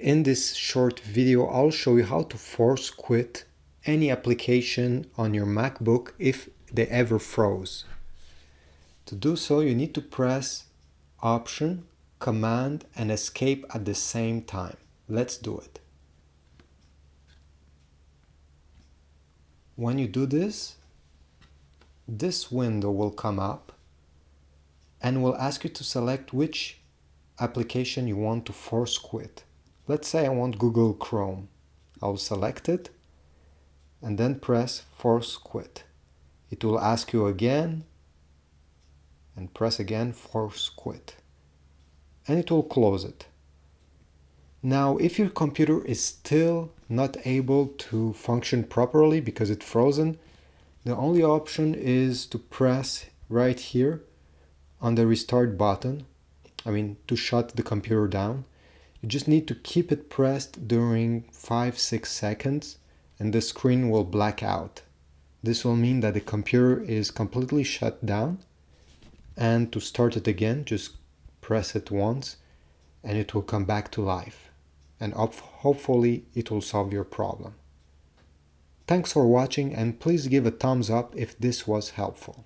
In this short video, I'll show you how to force quit any application on your MacBook if they ever froze. To do so, you need to press Option, Command, and Escape at the same time. Let's do it. When you do this window will come up and will ask you to select which application you want to force quit. Let's say I want Google Chrome. I'll select it and then press Force Quit. It will ask you again and press again Force Quit. And it will close it. Now, if your computer is still not able to function properly because it's frozen, the only option is to press right here on the restart button. To shut the computer down. You just need to keep it pressed during 5-6 seconds and the screen will black out. This will mean that the computer is completely shut down, and to start it again, just press it once and it will come back to life. And hopefully it will solve your problem. Thanks for watching, and please give a thumbs up if this was helpful.